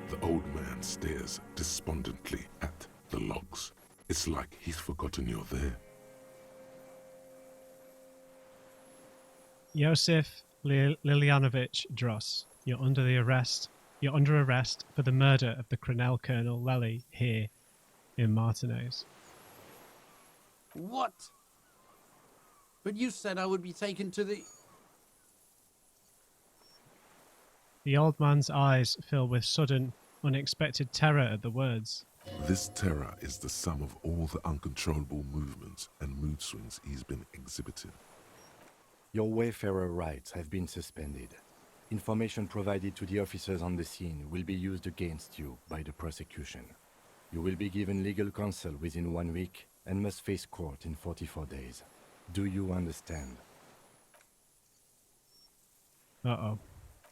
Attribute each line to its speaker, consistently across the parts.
Speaker 1: The old man stares despondently at the logs. It's like he's forgotten you're there.
Speaker 2: Yosef Lilianovich Dross, you're under arrest for the murder of the Crenel Colonel Lely here in Martinez.
Speaker 3: What? But you said I would be taken to the...
Speaker 2: The old man's eyes fill with sudden, unexpected terror at the words.
Speaker 1: This terror is the sum of all the uncontrollable movements and mood swings he's been exhibiting.
Speaker 4: Your wayfarer rights have been suspended. Information provided to the officers on the scene will be used against you by the prosecution. You will be given legal counsel within 1 week and must face court in 44 days. Do you understand?
Speaker 2: Uh-oh.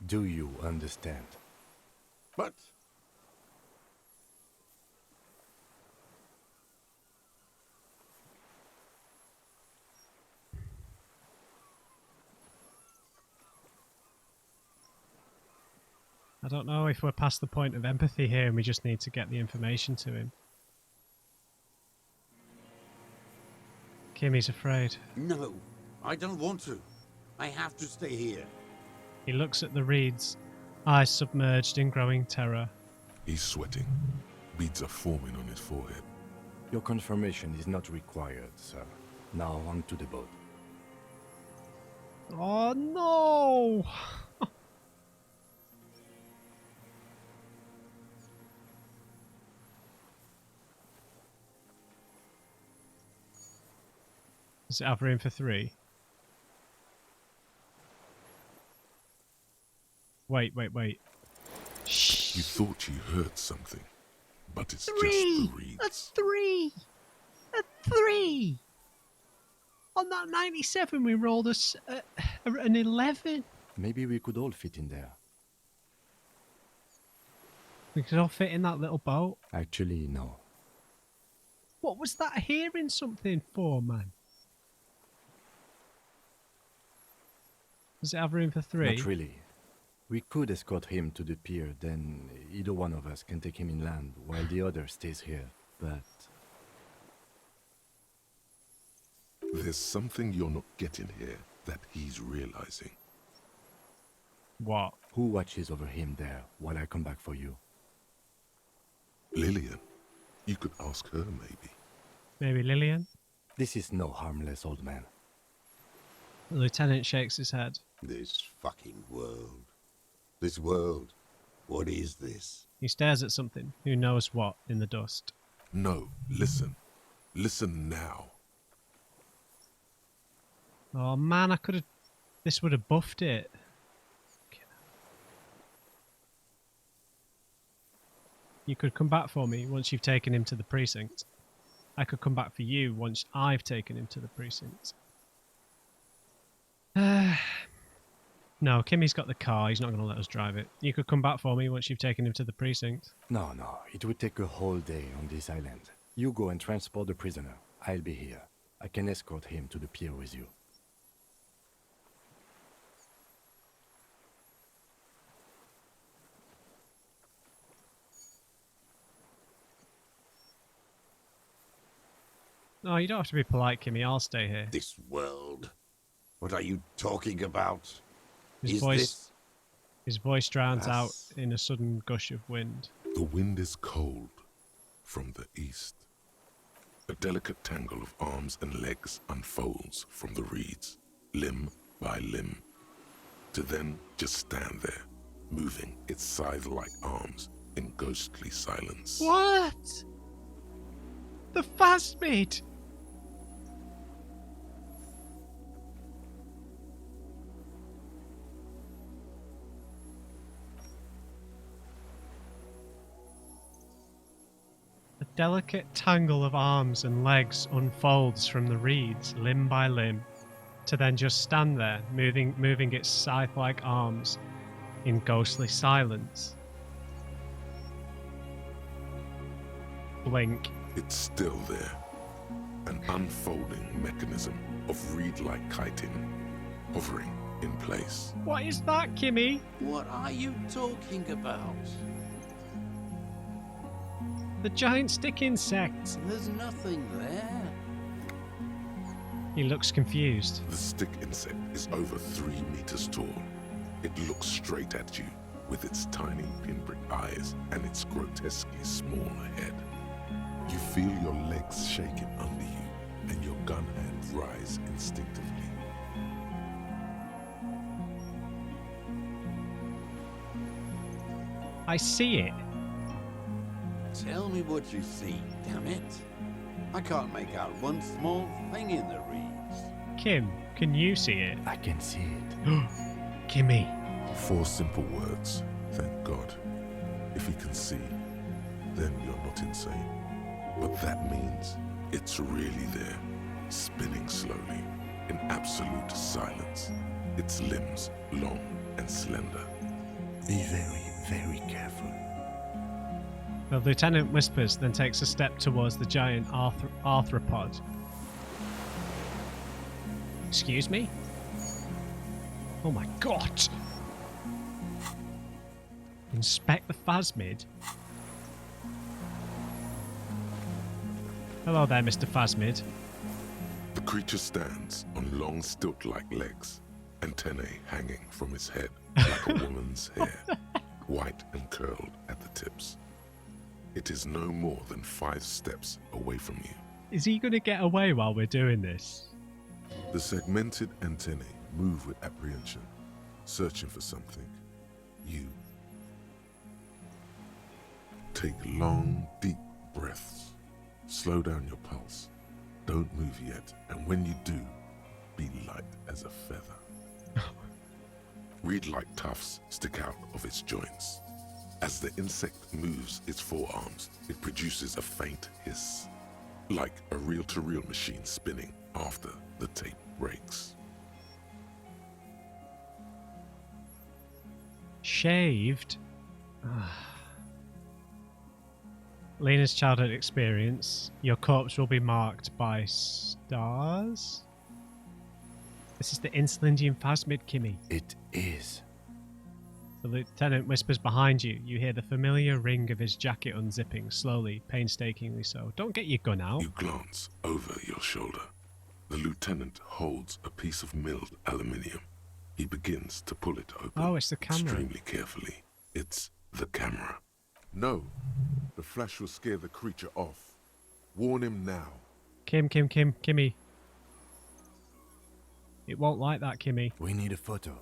Speaker 4: Do you understand?
Speaker 3: But...
Speaker 2: I don't know if we're past the point of empathy here and we just need to get the information to him. Kimmy's afraid.
Speaker 3: No, I don't want to. I have to stay here.
Speaker 2: He looks at the reeds, eyes submerged in growing terror.
Speaker 1: He's sweating. Beads are forming on his forehead.
Speaker 4: Your confirmation is not required, sir. Now on to the boat.
Speaker 2: Oh no! Does it have room for 3? Wait. Shh.
Speaker 1: You thought you heard something, but it's
Speaker 2: 3!
Speaker 1: just the reeds.
Speaker 2: That's 3! A 3! On that 97 we rolled an 11.
Speaker 4: Maybe we could all fit in there.
Speaker 2: We could all fit in that little boat.
Speaker 4: Actually, no.
Speaker 2: What was that hearing something for, man? Does it have room for 3?
Speaker 4: Not really. We could escort him to the pier, then either one of us can take him inland while the other stays here, but...
Speaker 1: There's something you're not getting here that he's realizing.
Speaker 2: What?
Speaker 4: Who watches over him there while I come back for you?
Speaker 1: Lillian. You could ask her, maybe.
Speaker 2: Maybe Lillian?
Speaker 4: This is no harmless old man.
Speaker 2: The lieutenant shakes his head.
Speaker 3: This fucking world. This world. What is this?
Speaker 2: He stares at something, who knows what, in the dust.
Speaker 1: No, listen. Listen now.
Speaker 2: Oh man, I could have... This would have buffed it. You could come back for me once you've taken him to the precinct. I could come back for you once I've taken him to the precinct. No, Kimmy's got the car. He's not going to let us drive it. You could come back for me once you've taken him to the precinct.
Speaker 4: No, it would take a whole day on this island. You go and transport the prisoner. I'll be here. I can escort him to the pier with you.
Speaker 2: No, you don't have to be polite, Kimmy. I'll stay here.
Speaker 3: This world. What are you talking about?
Speaker 2: His voice drowns out in a sudden gush of wind.
Speaker 1: The wind is cold from the east. A delicate tangle of arms and legs unfolds from the reeds, limb by limb, to then just stand there, moving its scythe-like arms in ghostly silence.
Speaker 2: What? The phasmid! A delicate tangle of arms and legs unfolds from the reeds, limb by limb, to then just stand there, moving its scythe-like arms in ghostly silence. Blink.
Speaker 1: It's still there, an unfolding mechanism of reed-like chitin, hovering in place.
Speaker 2: What is that, Kimmy?
Speaker 3: What are you talking about?
Speaker 2: The giant stick insect.
Speaker 3: There's nothing there.
Speaker 2: He looks confused.
Speaker 1: The stick insect is over 3 meters tall. It looks straight at you with its tiny pinprick eyes and its grotesquely small head. You feel your legs shaking under you and your gun hand rise instinctively.
Speaker 2: I see it.
Speaker 3: Tell me what you see, damn it. I can't make out one small thing in the reeds.
Speaker 2: Kim, can you see it?
Speaker 4: I can see it.
Speaker 2: Kimmy.
Speaker 1: 4 simple words, thank God. If you can see, then you're not insane. But that means it's really there, spinning slowly, in absolute silence. Its limbs long and slender.
Speaker 4: Be very, very careful.
Speaker 2: The lieutenant whispers, then takes a step towards the giant arthropod. Excuse me? Oh my god! Inspect the phasmid. Hello there, Mr. Phasmid.
Speaker 1: The creature stands on long stilt-like legs, antennae hanging from its head like a woman's hair, white and curled at the tips. It is no more than 5 steps away from you.
Speaker 2: Is he going to get away while we're doing this?
Speaker 1: The segmented antennae move with apprehension, searching for something. You. Take long, deep breaths. Slow down your pulse. Don't move yet, and when you do, be light as a feather. Reed-like tufts stick out of its joints. As the insect moves its forearms, it produces a faint hiss, like a reel-to-reel machine spinning after the tape breaks.
Speaker 2: Shaved? Lena's childhood experience. Your corpse will be marked by stars? This is the Insulindian phasmid, Kimmy.
Speaker 4: It is.
Speaker 2: The lieutenant whispers behind you. You hear the familiar ring of his jacket unzipping, slowly, painstakingly so. Don't get your gun out.
Speaker 1: You glance over your shoulder. The lieutenant holds a piece of milled aluminium. He begins to pull it open.
Speaker 2: Oh, it's the camera.
Speaker 1: Extremely carefully. It's the camera. No, the flash will scare the creature off. Warn him now.
Speaker 2: Kimmy. It won't like that, Kimmy.
Speaker 4: We need a photo.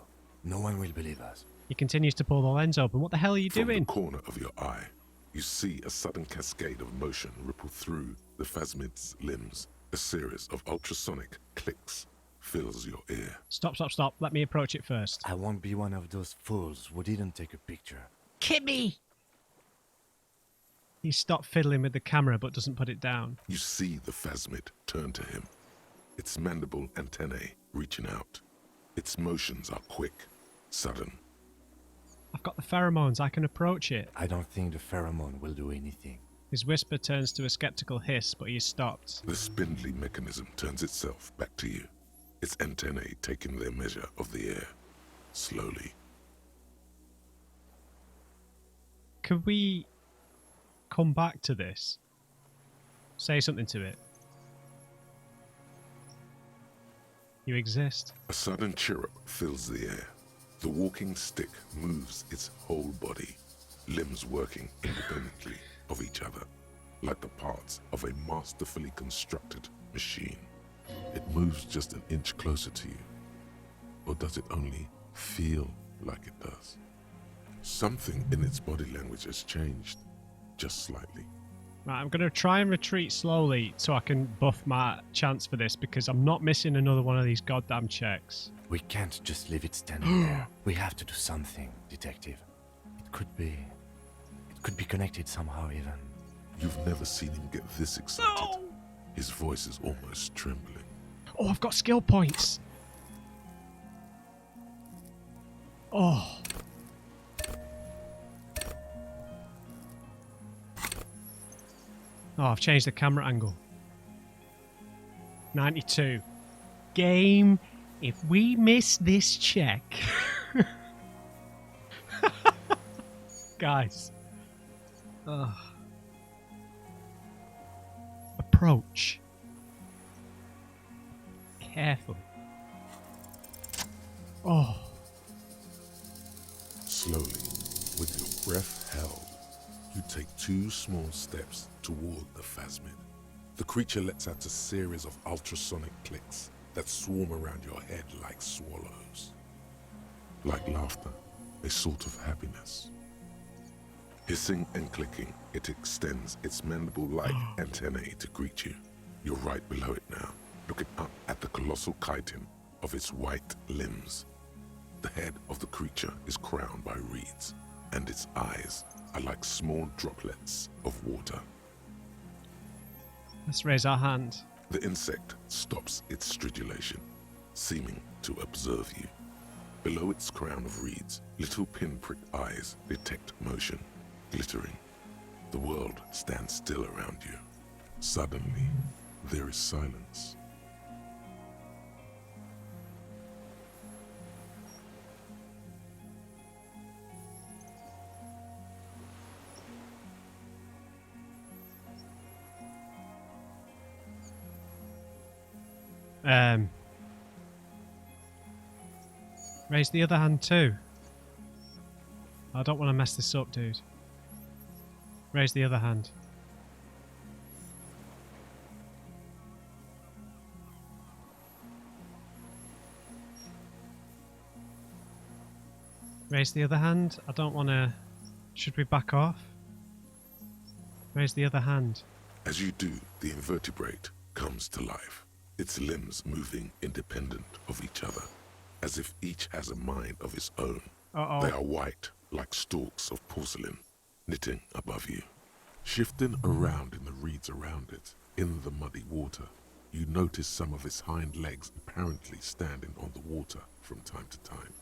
Speaker 4: No one will believe us.
Speaker 2: He continues to pull the lens open. What the hell are you
Speaker 1: From
Speaker 2: doing?
Speaker 1: the corner of your eye, you see a sudden cascade of motion ripple through the phasmid's limbs. A series of ultrasonic clicks fills your ear.
Speaker 2: Stop. Let me approach it first.
Speaker 4: I won't be one of those fools who didn't take a picture.
Speaker 2: Kimmy! He stopped fiddling with the camera but doesn't put it down.
Speaker 1: You see the phasmid turn to him, its mandible antennae reaching out. Its motions are quick, sudden.
Speaker 2: I've got the pheromones. I can approach it.
Speaker 4: I don't think the pheromone will do anything.
Speaker 2: His whisper turns to a skeptical hiss, but he is stopped.
Speaker 1: The spindly mechanism turns itself back to you, its antennae taking their measure of the air, slowly.
Speaker 2: Could we come back to this? Say something to it. You exist.
Speaker 1: A sudden chirrup fills the air. The walking stick moves its whole body, limbs working independently of each other, like the parts of a masterfully constructed machine. It moves just an inch closer to you. Or does it only feel like it does? Something in its body language has changed, just slightly.
Speaker 2: Right, I'm going to try and retreat slowly so I can buff my chance for this, because I'm not missing another one of these goddamn checks.
Speaker 4: We can't just leave it standing there. We have to do something, detective. It could be connected somehow even.
Speaker 1: You've never seen him get this excited. His voice is almost trembling.
Speaker 2: Oh, I've got skill points. Oh. Oh, I've changed the camera angle. 92. Game, if we miss this check... Guys. Oh. approach. Careful. Oh.
Speaker 1: Slowly, with your breath held, you take 2 small steps toward the phasmid. The creature lets out a series of ultrasonic clicks that swarm around your head like swallows. Like laughter, a sort of happiness. Hissing and clicking, it extends its mandible-like antennae to greet you. You're right below it now, looking up at the colossal chitin of its white limbs. The head of the creature is crowned by reeds, and its eyes are like small droplets of water.
Speaker 2: Let's raise our hand.
Speaker 1: The insect stops its stridulation, seeming to observe you. Below its crown of reeds, little pinprick eyes detect motion, glittering. The world stands still around you. Suddenly, there is silence.
Speaker 2: Raise the other hand too. I don't want to mess this up, dude. Raise the other hand. Raise the other hand. I don't want to... Should we back off? Raise the other hand.
Speaker 1: As you do, the invertebrate comes to life, its limbs moving independent of each other, as if each has a mind of its own.
Speaker 2: Uh-oh.
Speaker 1: They are white, like stalks of porcelain, knitting above you. Shifting around in the reeds around it, in the muddy water, you notice some of its hind legs apparently standing on the water from time to time.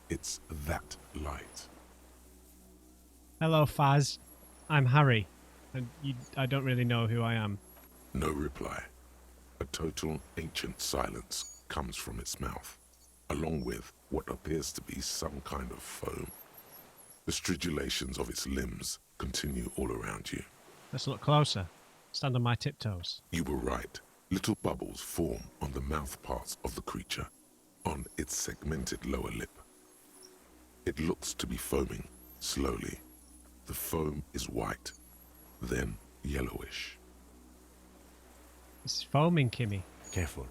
Speaker 1: It's that light.
Speaker 2: Hello, Phas. I'm Harry. And I don't really know who I am.
Speaker 1: No reply. A total ancient silence comes from its mouth, along with what appears to be some kind of foam. The stridulations of its limbs continue all around you.
Speaker 2: Let's look closer. Stand on my tiptoes.
Speaker 1: You were right. Little bubbles form on the mouth parts of the creature, on its segmented lower lip. It looks to be foaming, slowly. The foam is white, then yellowish.
Speaker 2: It's foaming, Kimmy.
Speaker 4: Careful.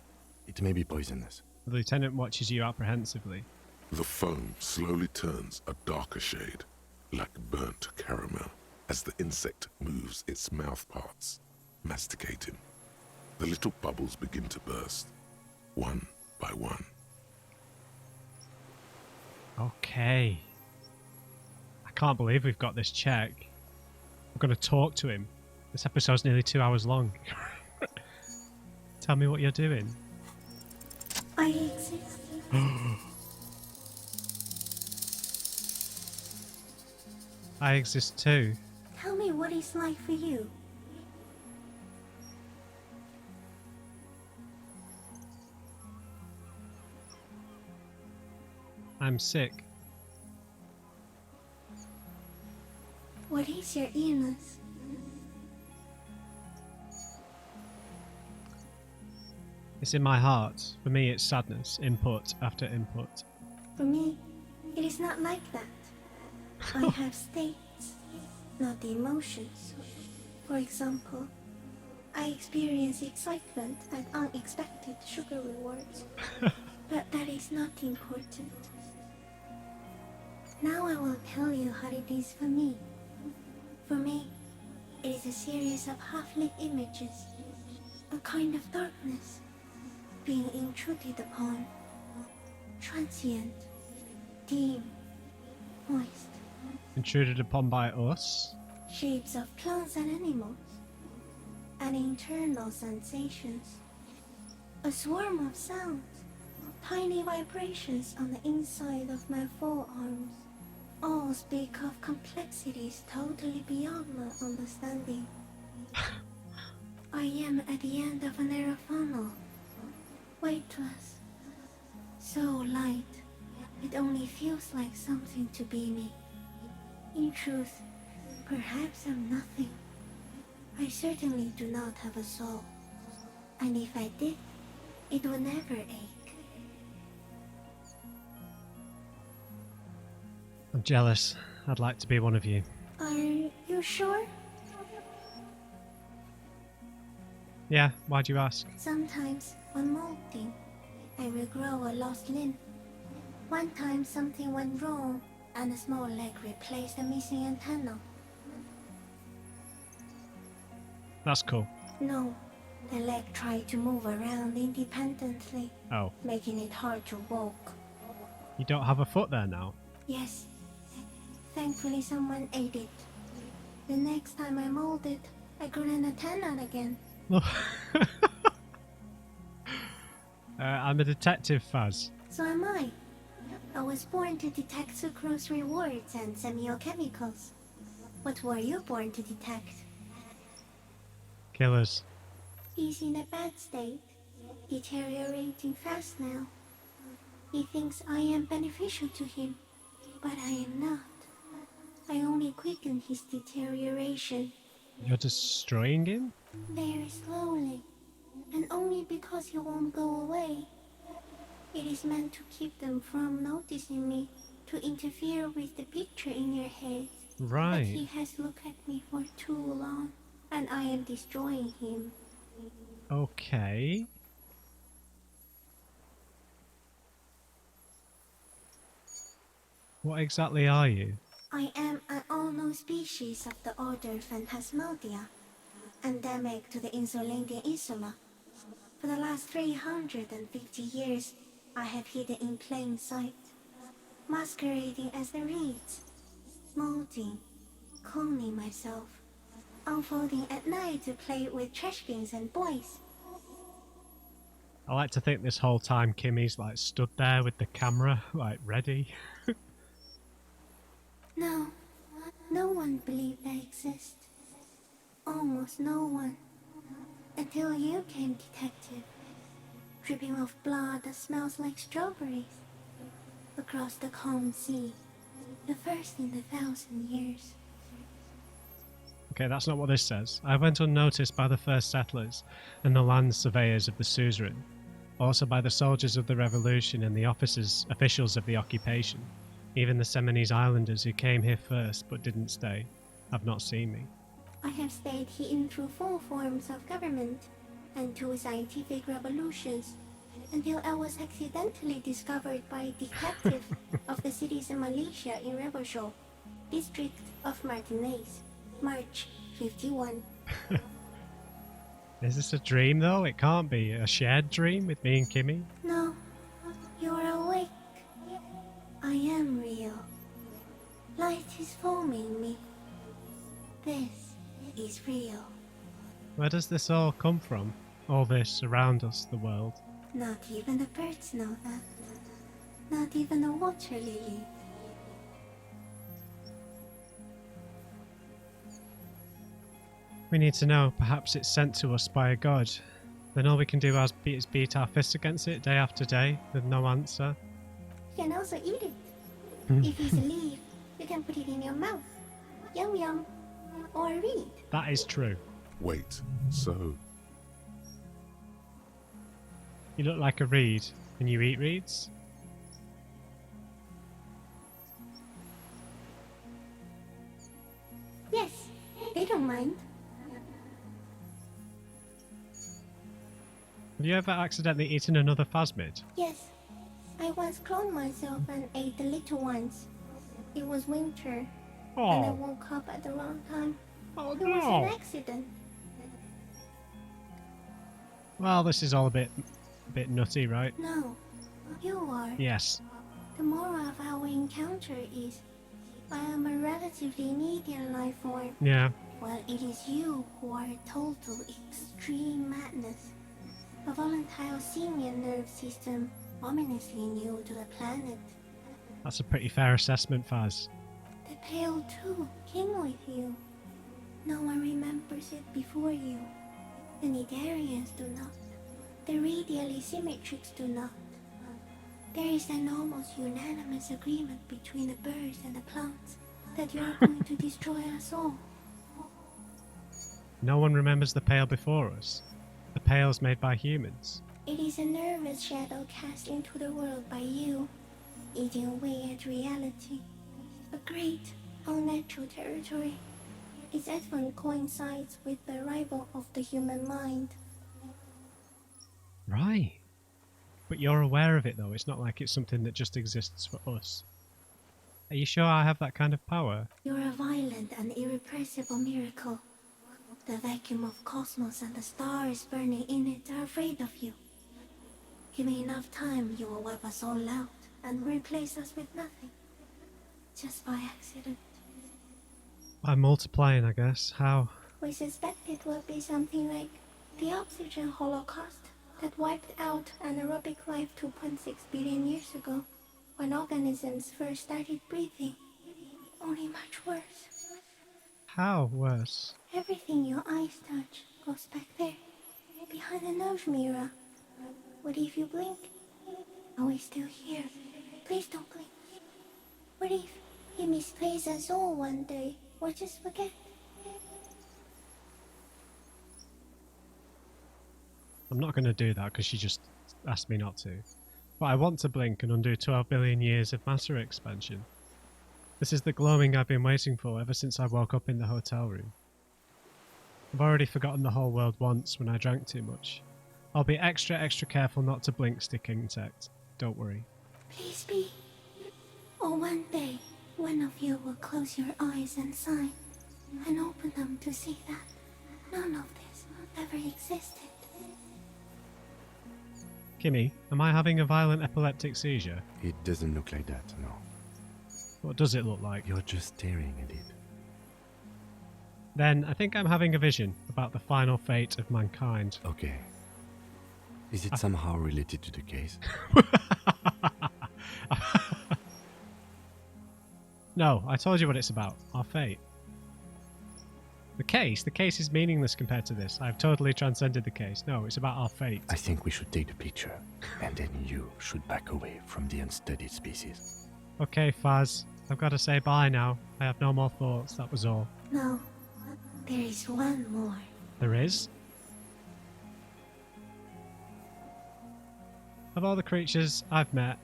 Speaker 4: It may be poisonous.
Speaker 2: The lieutenant watches you apprehensively.
Speaker 1: The foam slowly turns a darker shade, like burnt caramel, as the insect moves its mouth parts, masticating. The little bubbles begin to burst, one by one.
Speaker 2: Okay. I can't believe we've got this check. I'm going to talk to him. This episode's nearly 2 hours long. Tell me what you're doing.
Speaker 5: I exist.
Speaker 2: I exist too.
Speaker 5: Tell me what it's like for you.
Speaker 2: I'm sick.
Speaker 5: What is your illness?
Speaker 2: It's in my heart. For me, it's sadness, input after input.
Speaker 5: For me, it is not like that. I have states, not the emotions. For example, I experience excitement at unexpected sugar rewards, but that is not important. Now I will tell you how it is for me. For me, it is a series of half-lit images, a kind of darkness, being intruded upon, transient, dim, moist.
Speaker 2: Intruded upon by us.
Speaker 5: Shapes of plants and animals, and internal sensations. A swarm of sounds, tiny vibrations on the inside of my forearms. All speak of complexities totally beyond my understanding. I am at the end of a narrow funnel, weightless, so light, it only feels like something to be me. In truth, perhaps I'm nothing. I certainly do not have a soul. And if I did, it would never ache.
Speaker 2: I'm jealous. I'd like to be one of you.
Speaker 5: Are you sure?
Speaker 2: Yeah, why'd you ask?
Speaker 5: Sometimes, when molting, I regrow a lost limb. One time something went wrong, and a small leg replaced a missing antenna.
Speaker 2: That's cool.
Speaker 5: No, the leg tried to move around independently,
Speaker 2: Oh,
Speaker 5: making it hard to walk.
Speaker 2: you don't have a foot there now?
Speaker 5: Yes, thankfully someone ate it. The next time I molded, I grew an antenna again.
Speaker 2: I'm a detective, Phas.
Speaker 5: So am I. I was born to detect sucrose rewards and semiochemicals. What were you born to detect?
Speaker 2: Killers.
Speaker 5: He's in a bad state, deteriorating fast now. He thinks I am beneficial to him, but I am not. I only quicken his deterioration.
Speaker 2: You're destroying him?
Speaker 5: Very slowly, and only because he won't go away. It is meant to keep them from noticing me, to interfere with the picture in your head. But he
Speaker 2: Right.
Speaker 5: has looked at me for too long, and I am destroying him.
Speaker 2: Okay. What exactly are you?
Speaker 5: I am an unknown species of the order Phantasmadia, endemic to the Insulandian Insula. For the last 350 years, I have hidden in plain sight, masquerading as the reeds, molding, cloning myself, unfolding at night to play with trash bins and boys.
Speaker 2: I like to think this whole time Kimmy's like stood there with the camera, like ready.
Speaker 5: No, no one believed I exist. Almost no one. Until you came, detective. Dripping off blood that smells like strawberries. Across the calm sea. The first in 1,000 years.
Speaker 2: Okay, that's not what this says. I went unnoticed by the first settlers and the land surveyors of the suzerain, also by the soldiers of the revolution and the officials of the occupation. Even the Seminese islanders who came here first but didn't stay have not seen me.
Speaker 5: I have stayed hidden through 4 forms of government and 2 scientific revolutions until I was accidentally discovered by a detective of the citizen militia in Revachol, district of Martinez, March 51.
Speaker 2: Is this a dream though? It can't be. A shared dream with me and Kimmy?
Speaker 5: No, you're awake. I am real. Light is forming me. This is real.
Speaker 2: Where does this all come from? All this around us, the world.
Speaker 5: Not even the birds know that. Not even the water lily.
Speaker 2: We need to know. Perhaps it's sent to us by a god. Then all we can do is beat our fists against it day after day with no answer.
Speaker 5: You can also eat it. If it's a leaf, you can put it in your mouth. Yum yum. Or read.
Speaker 2: That is true.
Speaker 1: Wait, so
Speaker 2: You look like a reed. Can you eat reeds?
Speaker 5: Yes, they don't mind.
Speaker 2: Have you ever accidentally eaten another phasmid?
Speaker 5: Yes, I once cloned myself and ate the little ones. It was winter, and I
Speaker 2: Oh,
Speaker 5: woke up at the wrong time.
Speaker 2: oh
Speaker 5: It was an
Speaker 2: no!
Speaker 5: accident.
Speaker 2: Well, this is all a bit nutty, right?
Speaker 5: No, you are.
Speaker 2: Yes.
Speaker 5: The moral of our encounter is, I am a relatively medium life form,
Speaker 2: Yeah.
Speaker 5: while it is you who are total extreme madness. A volatile simian nerve system ominously new to the planet.
Speaker 2: That's a pretty fair assessment, Phas.
Speaker 5: The Pale too came with you. No one remembers it before you. The Nidarians do not. The radially symmetrics do not. There is an almost unanimous agreement between the birds and the plants that you are going to destroy us all.
Speaker 2: No one remembers the Pale before us. The Pales made by humans.
Speaker 5: It is a nervous shadow cast into the world by you, eating away at reality. A great, unnatural territory. Its advent coincides with the arrival of the human mind.
Speaker 2: Right. But you're aware of it though, it's not like it's something that just exists for us. Are you sure I have that kind of power?
Speaker 5: You're a violent and irrepressible miracle. The vacuum of cosmos and the stars burning in it are afraid of you. Give me enough time, you will wipe us all out and replace us with nothing. Just by accident.
Speaker 2: By multiplying, I guess. How?
Speaker 5: We suspect it will be something like the oxygen holocaust that wiped out anaerobic life 2.6 billion years ago, when organisms first started breathing. Only much worse.
Speaker 2: How worse?
Speaker 5: Everything your eyes touch goes back there, behind the nose mirror. What if you blink? Are we still here? Please don't blink. What if he misplaces us all one day, or just forget?
Speaker 2: I'm not going to do that because she just asked me not to. But I want to blink and undo 12 billion years of matter expansion. This is the gloaming I've been waiting for ever since I woke up in the hotel room. I've already forgotten the whole world once when I drank too much. I'll be extra careful not to blink, stick insect. Don't worry.
Speaker 5: Please be. Or one day, one of you will close your eyes and sigh, and open them to see that none of this ever existed.
Speaker 2: Kimmy, am I having a violent epileptic seizure?
Speaker 4: It doesn't look like that, no.
Speaker 2: What does it look like?
Speaker 4: You're just staring at it.
Speaker 2: Then I think I'm having a vision about the final fate of mankind.
Speaker 4: Okay. Is it somehow related to the case?
Speaker 2: No, I told you what it's about. Our fate. The case is meaningless compared to this. I've totally transcended the case. No, it's about our fate.
Speaker 4: I think we should take the picture, and then you should back away from the unstudied species.
Speaker 2: Okay, Phas. I've got to say bye now. I have no more thoughts, that was all.
Speaker 5: No, there is one more.
Speaker 2: There is? Of all the creatures I've met,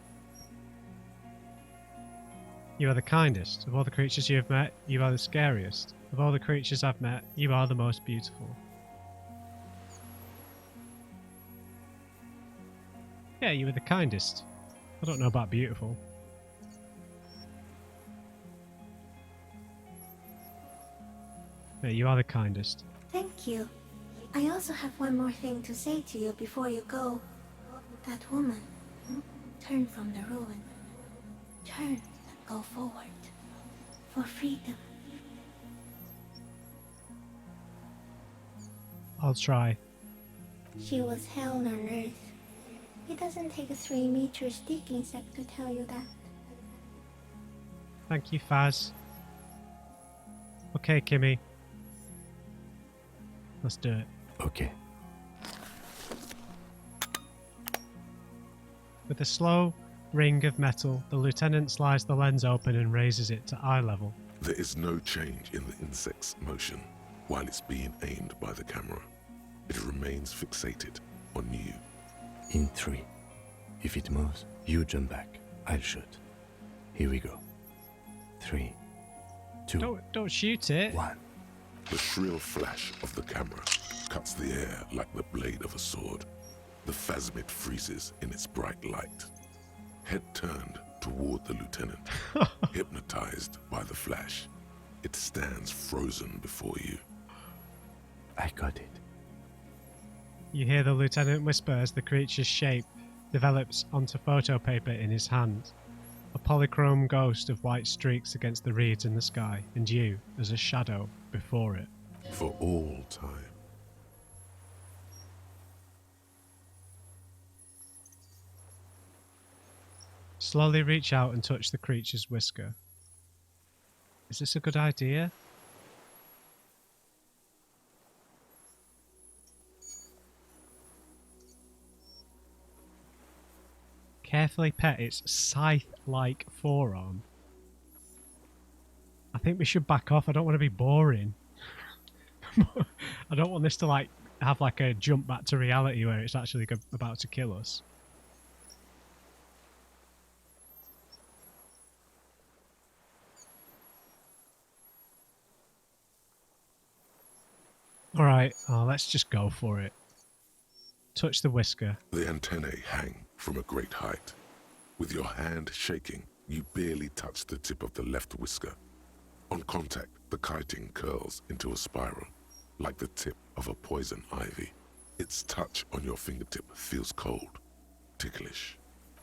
Speaker 2: you are the kindest. Of all the creatures you have met, you are the scariest. Of all the creatures I've met, you are the most beautiful. Yeah, you were the kindest. I don't know about beautiful. Yeah, you are the kindest.
Speaker 5: Thank you. I also have one more thing to say to you before you go. That woman, turn from the ruin. Turn and go forward. For freedom.
Speaker 2: I'll try.
Speaker 5: She was hell on earth. It doesn't take a 3-meter stick insect to tell you that.
Speaker 2: Thank you, Phas. Okay, Kimmy. Let's do it.
Speaker 4: Okay.
Speaker 2: With a slow ring of metal, the lieutenant slides the lens open and raises it to eye level.
Speaker 1: There is no change in the insect's motion while it's being aimed by the camera. It remains fixated on you.
Speaker 4: In 3. If it moves, you jump back. I'll shoot. Here we go. 3, 2,
Speaker 2: Don't shoot it.
Speaker 4: 1.
Speaker 1: The shrill flash of the camera cuts the air like the blade of a sword. The phasmid freezes in its bright light. Head turned toward the lieutenant, hypnotized by the flash. It stands frozen before you.
Speaker 4: I got it.
Speaker 2: You hear the lieutenant whisper as the creature's shape develops onto photo paper in his hand. A polychrome ghost of white streaks against the reeds in the sky, and you as a shadow before it.
Speaker 1: For all time.
Speaker 2: Slowly reach out and touch the creature's whisker. Is this a good idea? Carefully pet its scythe-like forearm. I think we should back off. I don't want to be boring. I don't want this to like have like a jump back to reality where it's actually about to kill us. Alright, let's just go for it. Touch the whisker.
Speaker 1: The antennae hang from a great height. With your hand shaking, you barely touch the tip of the left whisker. On contact, the kiting curls into a spiral, like the tip of a poison ivy. Its touch on your fingertip feels cold, ticklish.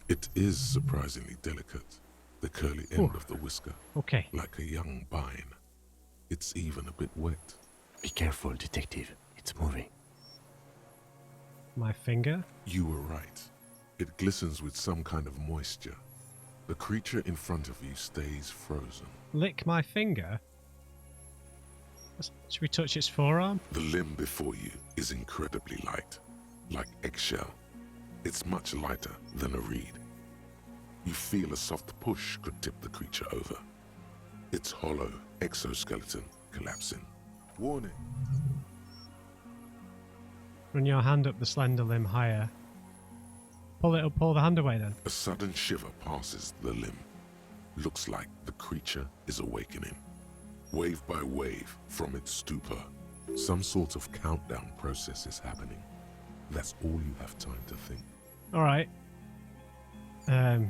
Speaker 1: It is surprisingly delicate, the curly end of the whisker,
Speaker 2: Okay.
Speaker 1: like a young vine. It's even a bit wet.
Speaker 4: Be careful, detective. It's moving.
Speaker 2: My finger?
Speaker 1: You were right. It glistens with some kind of moisture. The creature in front of you stays frozen.
Speaker 2: Lick my finger? Should we touch its forearm?
Speaker 1: The limb before you is incredibly light, like eggshell. It's much lighter than a reed. You feel a soft push could tip the creature over. Its hollow exoskeleton collapsing. Warning!
Speaker 2: Run your hand up the slender limb higher. Pull the hand away then.
Speaker 1: A sudden shiver passes the limb. Looks like the creature is awakening. Wave by wave from its stupor. Some sort of countdown process is happening. That's all you have time to think.
Speaker 2: Alright. I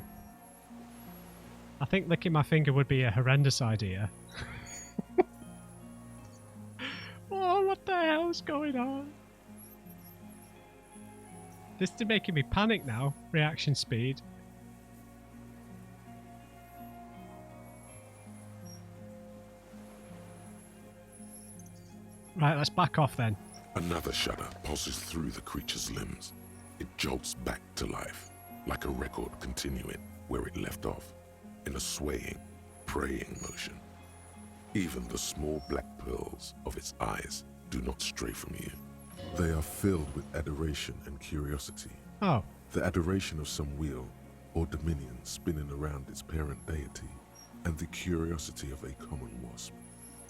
Speaker 2: think licking my finger would be a horrendous idea. Oh, what the hell's going on? This is making me panic now. Reaction speed. Right, let's back off then.
Speaker 1: Another shudder pulses through the creature's limbs. It jolts back to life, like a record continuing where it left off, in a swaying, praying motion. Even the small black pearls of its eyes do not stray from you. They are filled with adoration and curiosity.
Speaker 2: Oh,
Speaker 1: The adoration of some wheel or dominion spinning around its parent deity, and the curiosity of a common wasp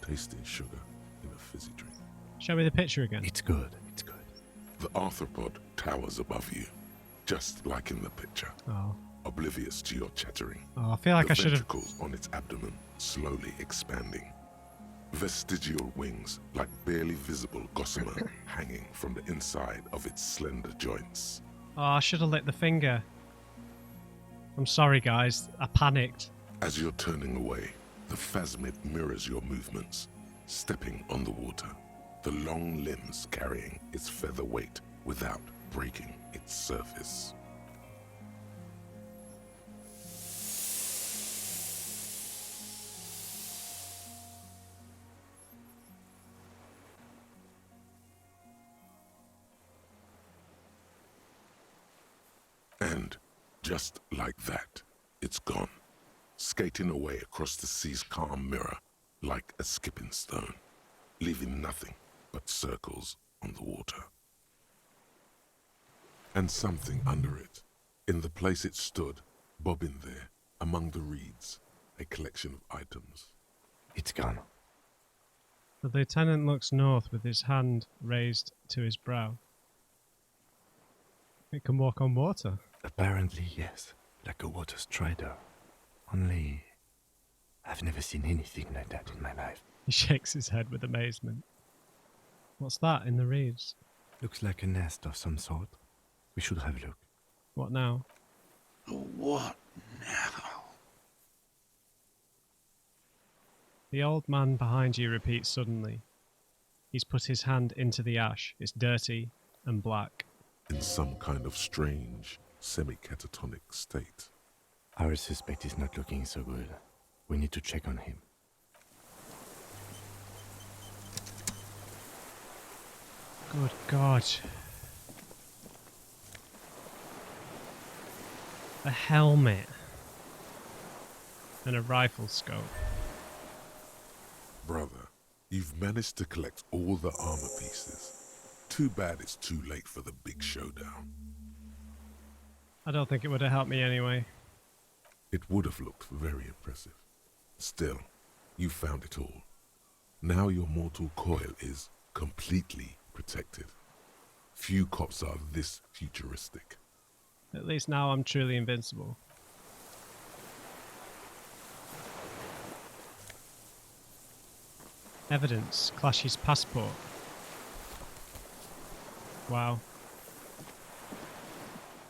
Speaker 1: tasting sugar in a fizzy drink.
Speaker 2: show me the picture again.
Speaker 4: It's good. It's good.
Speaker 1: The arthropod towers above you, just like in the picture,
Speaker 2: Oh,
Speaker 1: oblivious to your chattering.
Speaker 2: I feel like
Speaker 1: The
Speaker 2: I should have.
Speaker 1: ventricles on its abdomen slowly expanding. Vestigial wings, like barely visible gossamer, hanging from the inside of its slender joints.
Speaker 2: Oh, I should have lit the finger. I'm sorry, guys. I panicked.
Speaker 1: As you're turning away, the phasmid mirrors your movements, stepping on the water, the long limbs carrying its feather weight without breaking its surface. And just like that, it's gone, skating away across the sea's calm mirror like a skipping stone, leaving nothing but circles on the water. And something under it, in the place it stood, bobbing there, among the reeds, a collection of items.
Speaker 4: It's gone.
Speaker 2: The lieutenant looks north with his hand raised to his brow. It can walk on water.
Speaker 4: Apparently, yes. Like a water strider. Only, I've never seen anything like that in my life.
Speaker 2: He shakes his head with amazement. What's that in the reeds?
Speaker 4: Looks like a nest of some sort. We should have a look.
Speaker 2: What now?
Speaker 3: What now?
Speaker 2: The old man behind you repeats suddenly. He's put his hand into the ash. It's dirty and black.
Speaker 1: In some kind of strange, semi-catatonic state.
Speaker 4: Our suspect is not looking so good. We need to check on him.
Speaker 2: Good God. A helmet. And a rifle scope.
Speaker 1: Brother, you've managed to collect all the armor pieces. Too bad it's too late for the big showdown.
Speaker 2: I don't think it would have helped me anyway.
Speaker 1: It would have looked very impressive. Still, you found it all. Now your mortal coil is completely protected. Few cops are this futuristic.
Speaker 2: At least now I'm truly invincible. Evidence. Clash's passport. Wow.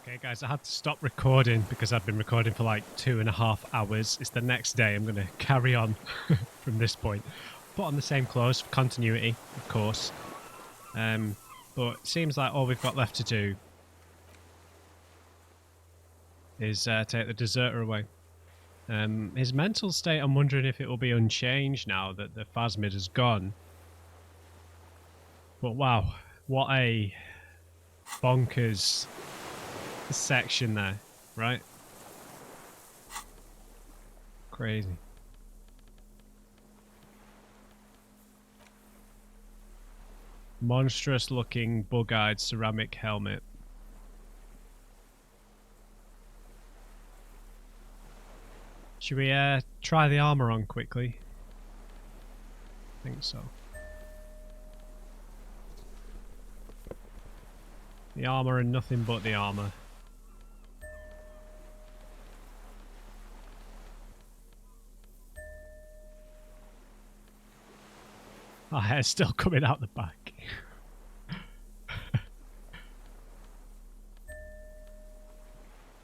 Speaker 2: Okay guys, I had to stop recording because I've been recording for like 2.5 hours. It's the next day. I'm going to carry on from this point. Put on the same clothes for continuity, of course. But it seems like all we've got left to do is take the deserter away. His mental state, I'm wondering if it will be unchanged now that the phasmid has gone. But wow, what a bonkers section there, right? Crazy. Monstrous looking bug-eyed ceramic helmet. Should we try the armor on quickly? I think so. The armor and nothing but the armor. Our hair's still coming out the back.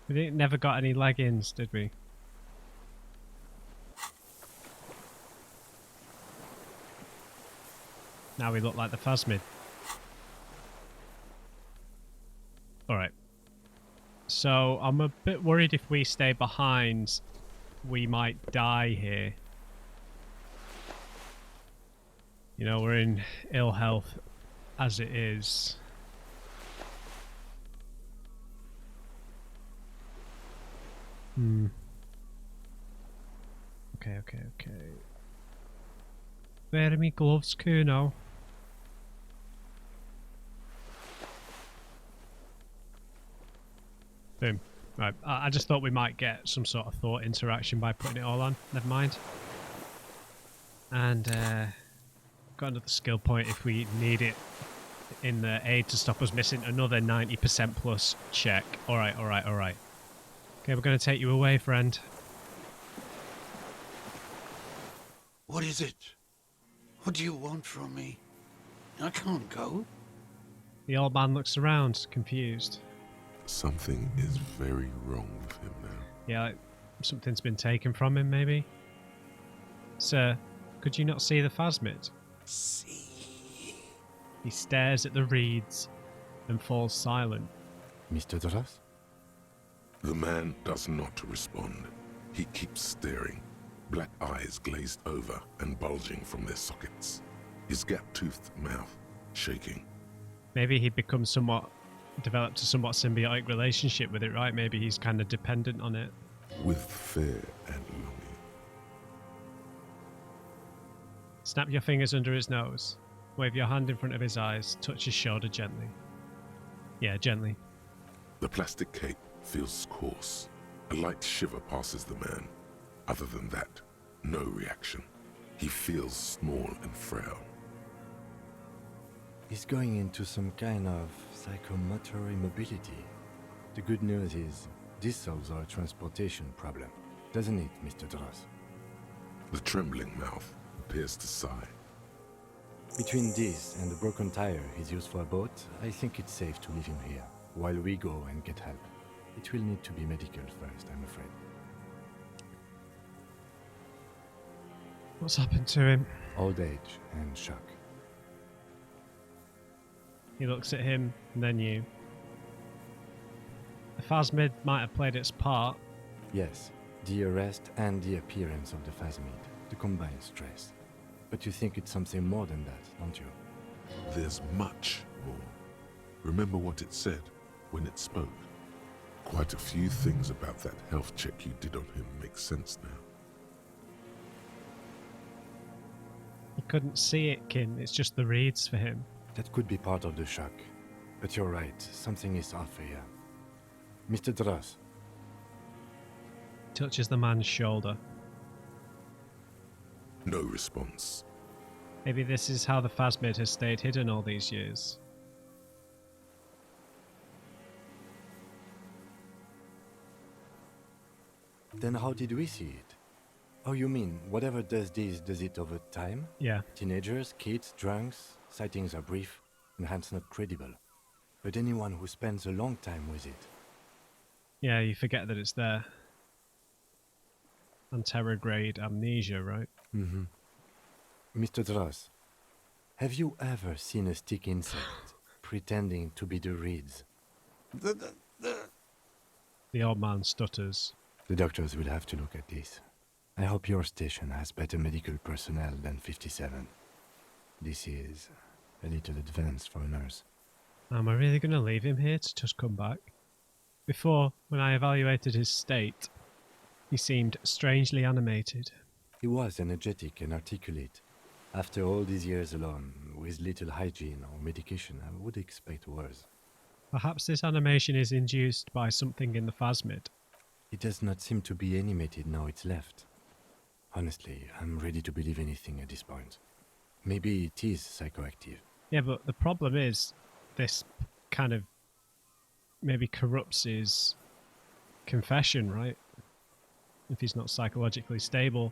Speaker 2: We never got any leggings, did we? Now we look like the phasmid. Alright. So, I'm a bit worried if we stay behind, we might die here. You know, we're in ill health as it is. Okay. Where are my gloves, Kuno? Boom. Right, I just thought we might get some sort of thought interaction by putting it all on. Never mind. And, got another skill point if we need it in the aid to stop us missing another 90% plus check. Alright. Okay, we're going to take you away, friend.
Speaker 3: What is it? What do you want from me? I can't go.
Speaker 2: The old man looks around, confused.
Speaker 1: Something is very wrong with him now.
Speaker 2: Yeah, like something's been taken from him, maybe? Sir, could you not see the phasmid?
Speaker 3: See.
Speaker 2: He stares at the reeds and falls silent.
Speaker 4: Mr. Dras?
Speaker 1: The man does not respond. He keeps staring, black eyes glazed over and bulging from their sockets. His gap-toothed mouth shaking.
Speaker 2: Maybe he becomes developed a somewhat symbiotic relationship with it, right? Maybe he's kind of dependent on it.
Speaker 1: With fear and longing.
Speaker 2: Snap your fingers under his nose. Wave your hand in front of his eyes. Touch his shoulder gently. Yeah, gently.
Speaker 1: The plastic cape feels coarse. A light shiver passes the man. Other than that, no reaction. He feels small and frail.
Speaker 4: He's going into some kind of psychomotor immobility. The good news is, this solves our transportation problem. Doesn't it, Mr. Dras?
Speaker 1: The trembling mouth appears to sigh.
Speaker 4: Between this and the broken tire he's used for a boat, I think it's safe to leave him here, while we go and get help. It will need to be medical first, I'm afraid.
Speaker 2: What's happened to him?
Speaker 4: Old age and shock.
Speaker 2: He looks at him, and then you. The phasmid might have played its part.
Speaker 4: Yes, the arrest and the appearance of the phasmid, the combined stress. But you think it's something more than that, don't you?
Speaker 1: There's much more. Remember what it said when it spoke? Quite a few things about that health check you did on him make sense now.
Speaker 2: He couldn't see it, Kin. It's just the reeds for him.
Speaker 4: That could be part of the shock. But you're right, something is off here. Mr. Dras,
Speaker 2: Touches the man's shoulder.
Speaker 1: No response.
Speaker 2: Maybe this is how the Phasmid has stayed hidden all these years.
Speaker 4: Then how did we see it? Oh, you mean, whatever does this, does it over time?
Speaker 2: Yeah.
Speaker 4: Teenagers, kids, drunks, sightings are brief, and hence not credible. But anyone who spends a long time with it.
Speaker 2: Yeah, you forget that it's there. Interrogate amnesia, right?
Speaker 4: Mm-hmm. Mr. Dross, have you ever seen a stick insect pretending to be the reeds?
Speaker 2: The old man stutters.
Speaker 4: The doctors will have to look at this. I hope your station has better medical personnel than 57. This is a little advanced for a nurse.
Speaker 2: Am I really going to leave him here to just come back? Before, when I evaluated his state, he seemed strangely animated.
Speaker 4: He was energetic and articulate. After all these years alone, with little hygiene or medication, I would expect worse.
Speaker 2: Perhaps this animation is induced by something in the Phasmid.
Speaker 4: It does not seem to be animated now it's left. Honestly, I'm ready to believe anything at this point. Maybe it is psychoactive.
Speaker 2: Yeah, but the problem is, this kind of maybe corrupts his confession, right? If he's not psychologically stable,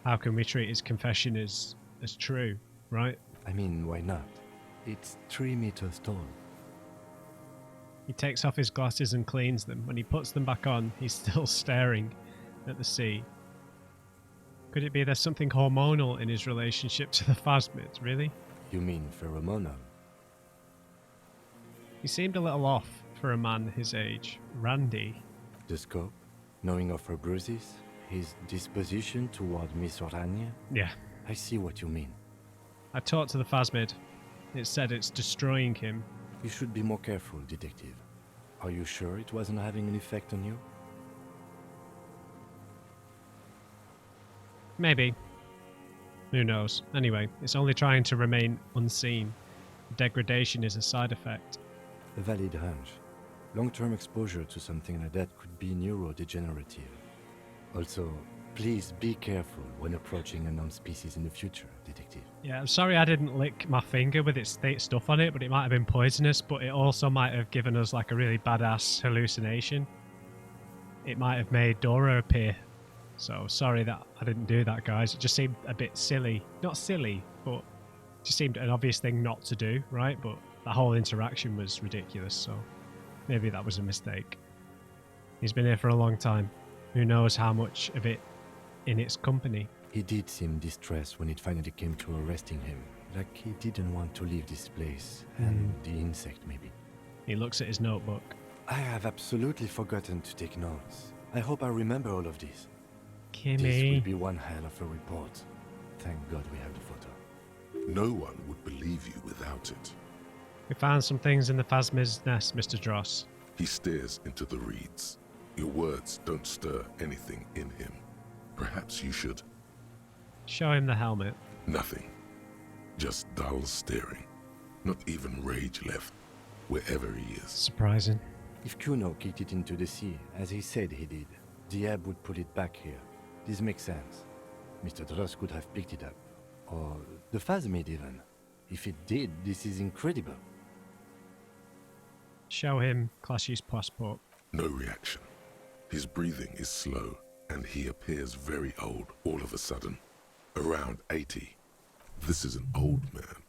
Speaker 2: how can we treat his confession as true, right?
Speaker 4: I mean, why not? It's 3 meters tall.
Speaker 2: He takes off his glasses and cleans them. When he puts them back on, he's still staring at the sea. Could it be there's something hormonal in his relationship to the Phasmid, really?
Speaker 4: You mean pheromonal?
Speaker 2: He seemed a little off for a man his age. Randy.
Speaker 4: The scope, knowing of her bruises, his disposition toward Miss Orania?
Speaker 2: Yeah.
Speaker 4: I see what you mean.
Speaker 2: I talked to the Phasmid. It said it's destroying him.
Speaker 4: You should be more careful, detective. Are you sure it wasn't having an effect on you?
Speaker 2: Maybe. Who knows? Anyway, it's only trying to remain unseen. Degradation is a side effect.
Speaker 4: A valid hunch. Long-term exposure to something like that could be neurodegenerative. Also, please be careful when approaching unknown species in the future, detective.
Speaker 2: Yeah, I'm sorry I didn't lick my finger with its stuff on it, but it might have been poisonous, but it also might have given us like a really badass hallucination. It might have made Dora appear. So sorry that I didn't do that, guys. It just seemed a bit silly. Not silly, but it just seemed an obvious thing not to do, right? But that whole interaction was ridiculous, so maybe that was a mistake. He's been here for a long time. Who knows how much of it in its company.
Speaker 4: He did seem distressed when it finally came to arresting him. Like he didn't want to leave this place. And the insect, maybe.
Speaker 2: He looks at his notebook.
Speaker 4: I have absolutely forgotten to take notes. I hope I remember all of this. This will
Speaker 2: Kimmy.
Speaker 4: be one hell of a report. Thank God we have the photo.
Speaker 1: No one would believe you without it.
Speaker 2: We found some things in the Phasmid's nest, Mr. Dross.
Speaker 1: He stares into the reeds. Your words don't stir anything in him. Perhaps you should.
Speaker 2: Show him the helmet.
Speaker 1: Nothing. Just dull staring. Not even rage left, wherever he is.
Speaker 2: Surprising.
Speaker 4: If Kuno kicked it into the sea, as he said he did, the ebb would pull it back here. This makes sense. Mr. Dross could have picked it up. Or the Phasmid even. If it did, this is incredible.
Speaker 2: Show him Clashy's passport.
Speaker 1: No reaction. His breathing is slow, and he appears very old all of a sudden. Around 80. This is an old man,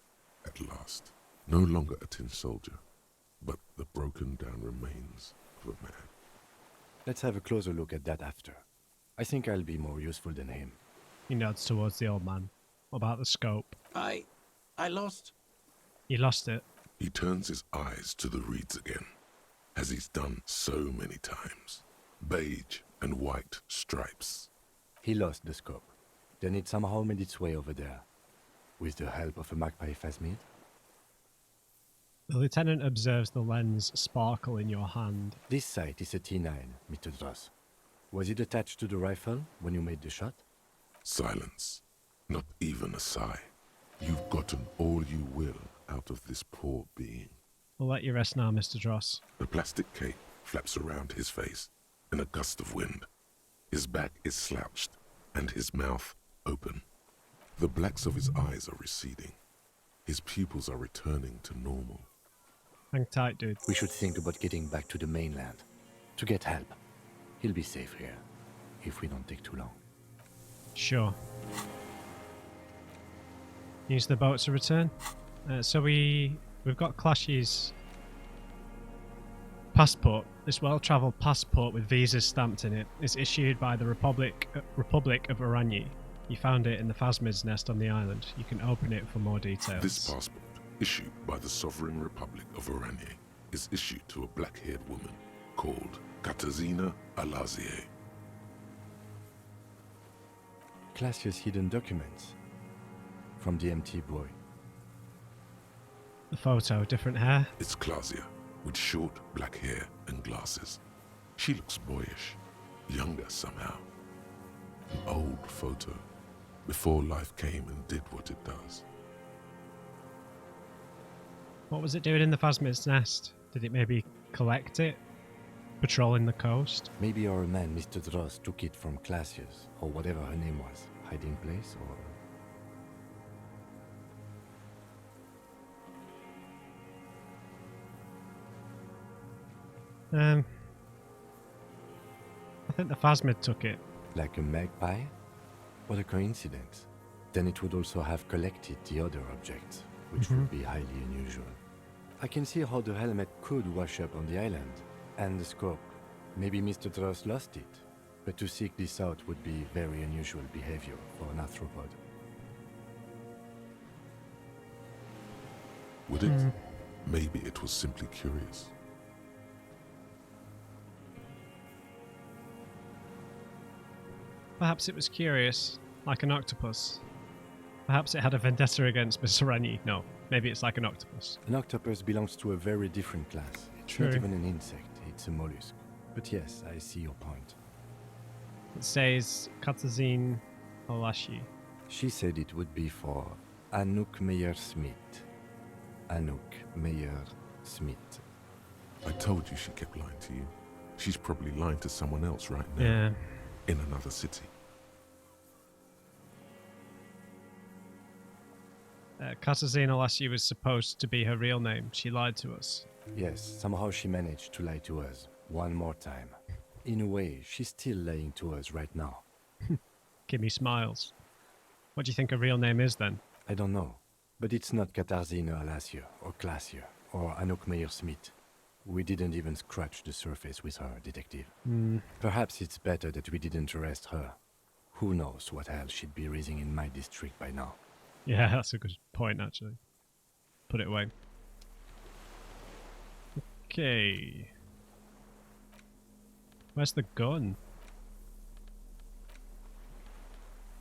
Speaker 1: at last. No longer a tin soldier, but the broken down remains of a man.
Speaker 4: Let's have a closer look at that after. I think I'll be more useful than him.
Speaker 2: He nods towards the old man. What about the scope?
Speaker 3: I lost.
Speaker 2: You lost it.
Speaker 1: He turns his eyes to the reeds again, as he's done so many times. Beige and white stripes.
Speaker 4: He lost the scope. Then it somehow made its way over there. With the help of a magpie Phasmid?
Speaker 2: The lieutenant observes the lens sparkle in your hand.
Speaker 4: This sight is a T9, Mr. Dross. Was it attached to the rifle when you made the shot?
Speaker 1: Silence. Not even a sigh. You've gotten all you will out of this poor being.
Speaker 2: We'll let you rest now, Mr. Dross.
Speaker 1: The plastic cape flaps around his face in a gust of wind. His back is slouched and his mouth open. The blacks of his eyes are receding. His pupils are returning to normal.
Speaker 2: Hang tight, dude.
Speaker 4: We should think about getting back to the mainland. To get help. He'll be safe here. If we don't take too long.
Speaker 2: Sure. Use the boat to return. So we've got Clash's passport. This well-travelled passport with visas stamped in it is issued by the Republic of Oranje. You found it in the Phasmid's nest on the island. You can open it for more details.
Speaker 1: This passport, issued by the Sovereign Republic of Oranje, is issued to a black-haired woman called Katarzyna Alazie.
Speaker 4: Classia's hidden documents. From the MT boy.
Speaker 2: The photo, different hair.
Speaker 1: It's Klasia, with short black hair and glasses. She looks boyish, younger somehow. An old photo, before life came and did what it does.
Speaker 2: What was it doing in the Phasmid's nest? Did it maybe collect it? Patrolling the coast?
Speaker 4: Maybe our man, Mr. Dross, took it from Classia's, or whatever her name was. Hiding place, or...
Speaker 2: I think the Phasmid took it.
Speaker 4: Like a magpie? What a coincidence. Then it would also have collected the other objects, which would be highly unusual. I can see how the helmet could wash up on the island. And the scope. Maybe Mr. Dross lost it. But to seek this out would be very unusual behavior for an arthropod.
Speaker 1: Would it? Maybe it was simply curious.
Speaker 2: Perhaps it was curious, like an octopus. Perhaps it had a vendetta against Miss Oranje. No, maybe it's like an octopus.
Speaker 4: An octopus belongs to a very different class. It's
Speaker 2: True.
Speaker 4: not even an insect, it's a mollusk. But yes, I see your point.
Speaker 2: It says Katarzyna Alazie.
Speaker 4: She said it would be for Anouk Meyer-Smith. Anouk Meyer-Smith.
Speaker 1: I told you she kept lying to you. She's probably lying to someone else right now.
Speaker 2: Yeah.
Speaker 1: In another city.
Speaker 2: Katarzyna Alazie was supposed to be her real name. She lied to us.
Speaker 4: Yes, somehow she managed to lie to us. One more time. In a way, she's still lying to us right now.
Speaker 2: Kimmy smiles. What do you think her real name is then?
Speaker 4: I don't know. But it's not Katarzyna Alazie, or Klasia, or Anouk Meyer-Smith. We didn't even scratch the surface with her, detective. Perhaps it's better that we didn't arrest her. Who knows what hell she'd be raising in my district by now.
Speaker 2: Yeah, that's a good point, actually. Put it away. Okay. Where's the gun?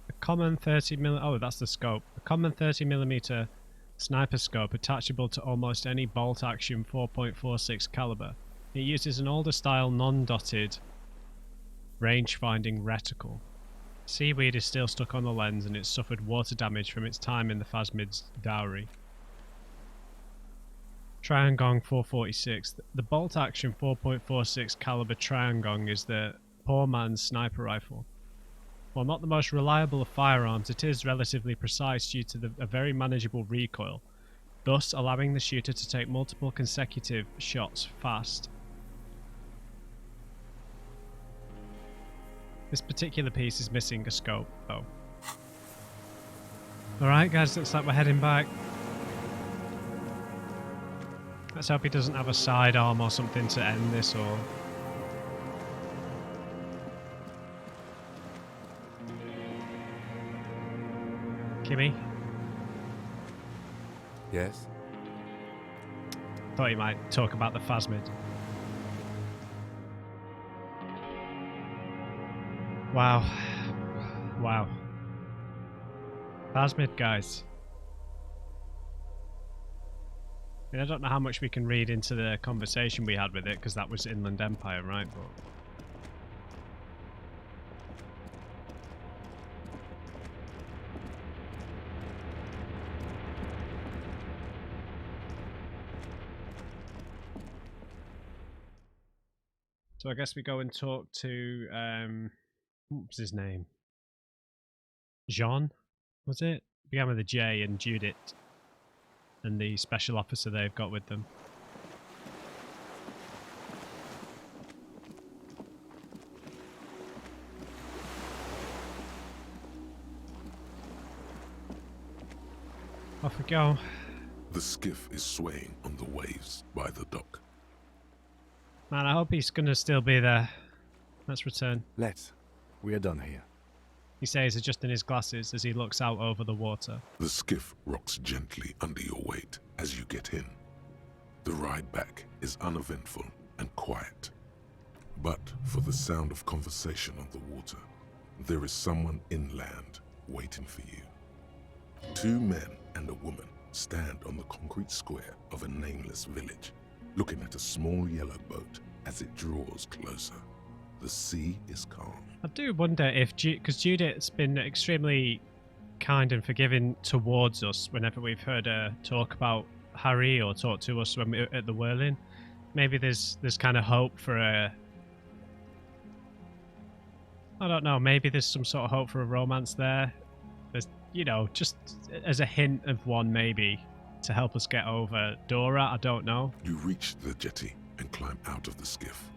Speaker 2: A common 30mm... Oh, that's the scope. A common 30mm sniper scope attachable to almost any bolt-action 4.46 caliber. It uses an older style non-dotted range-finding reticle. Seaweed is still stuck on the lens and it's suffered water damage from its time in the Phasmid's dowry. Triangong 446. The bolt-action 4.46 caliber Triangong is the poor man's sniper rifle. While not the most reliable of firearms, it is relatively precise due to a very manageable recoil, thus allowing the shooter to take multiple consecutive shots fast. This particular piece is missing a scope, though. Alright guys, looks like we're heading back. Let's hope he doesn't have a sidearm or something to end this, or... Kimmy?
Speaker 4: Yes?
Speaker 2: Thought you might talk about the Phasmid. Wow. Wow. Phasmid, guys. I mean, I don't know how much we can read into the conversation we had with it, because that was Inland Empire, right? But... So I guess we go and talk to, what was his name? Jean? Was it? Began with a J and Judith and the special officer they've got with them. Off we go.
Speaker 1: The skiff is swaying on the waves by the dock.
Speaker 2: Man, I hope he's going to still be there. Let's return.
Speaker 4: Let's. We are done here.
Speaker 2: He says, adjusting his glasses as he looks out over the water.
Speaker 1: The skiff rocks gently under your weight as you get in. The ride back is uneventful and quiet. But for the sound of conversation on the water, there is someone inland waiting for you. 2 men and a woman stand on the concrete square of a nameless village, looking at a small yellow boat as it draws closer. The sea is calm.
Speaker 2: I do wonder if, because Judith's been extremely kind and forgiving towards us whenever we've heard her talk about Harry or talk to us when we're at the Whirling. Maybe there's kind of hope for a... I don't know, maybe there's some sort of hope for a romance there. There's, you know, just as a hint of one maybe to help us get over Dora, I don't know.
Speaker 1: You reach the jetty and climb out of the skiff.